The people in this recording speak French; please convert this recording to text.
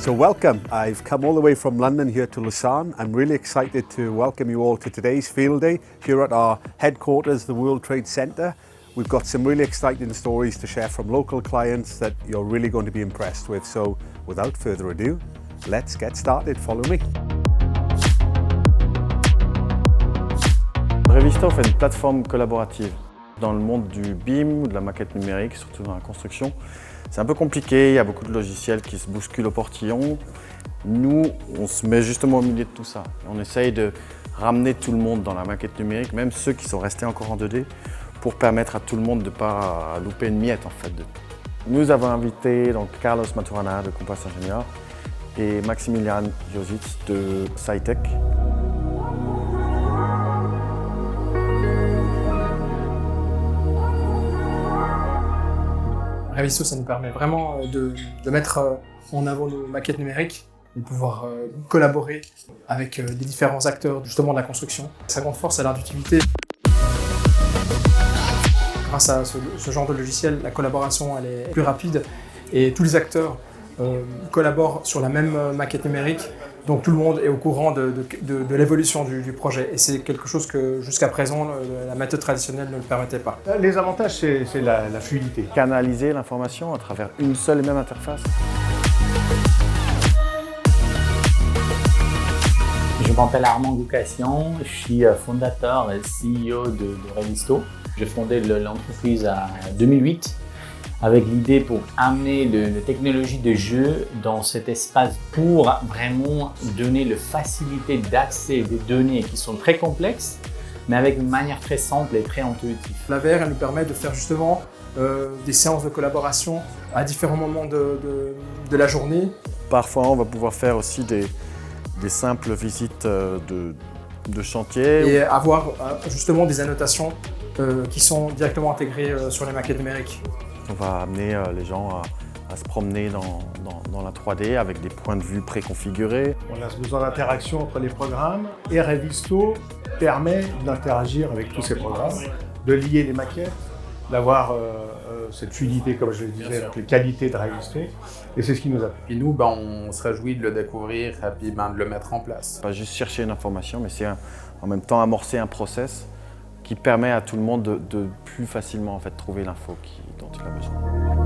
So welcome. I've come all the way from London here to Lausanne. I'm really excited to welcome you all to today's field day here at our headquarters, the World Trade Center. We've got some really exciting stories to share from local clients that you're really going to be impressed with. So without further ado, let's get started. Follow me. Revisto fait une plateforme collaborative. Dans le monde du BIM ou de la maquette numérique, surtout dans la construction, c'est un peu compliqué, il y a beaucoup de logiciels qui se bousculent au portillon. Nous, on se met justement au milieu de tout ça. On essaye de ramener tout le monde dans la maquette numérique, même ceux qui sont restés encore en 2D, pour permettre à tout le monde de ne pas louper une miette en fait. Nous avons invité donc, Carlos Maturana de Compass Ingenieur et Maximilian Jositz de SciTech. Revisto, ça nous permet vraiment de mettre en avant nos maquettes numériques et de pouvoir collaborer avec des différents acteurs justement de la construction. Sa grande force, c'est l'intuitivité. Grâce à ce genre de logiciel, la collaboration elle est plus rapide et tous les acteurs collaborent sur la même maquette numérique. Donc tout le monde est au courant de l'évolution du projet et c'est quelque chose que jusqu'à présent la méthode traditionnelle ne le permettait pas. Les avantages, c'est la fluidité. Canaliser l'information à travers une seule et même interface. Je m'appelle Armand Goukassian, je suis fondateur et CEO de Revisto. J'ai fondé l'entreprise en 2008. Avec l'idée pour amener la technologie de jeu dans cet espace pour vraiment donner la facilité d'accès des données qui sont très complexes, mais avec une manière très simple et très intuitive. La VR, elle nous permet de faire justement des séances de collaboration à différents moments de la journée. Parfois, on va pouvoir faire aussi des simples visites de chantier. Et avoir justement des annotations qui sont directement intégrées sur les maquettes numériques. On va amener les gens à se promener dans la 3D avec des points de vue préconfigurés. On a besoin d'interaction entre les programmes et Revisto permet d'interagir avec tous ces programmes, de lier les maquettes, d'avoir cette fluidité, comme je le disais, donc les qualités de Revisto, et c'est ce qui nous a plu. Et nous, on se réjouit de le découvrir et puis de le mettre en place. Pas juste chercher une information, mais c'est en même temps amorcer un process qui permet à tout le monde de plus facilement en fait, trouver l'info dont il a besoin.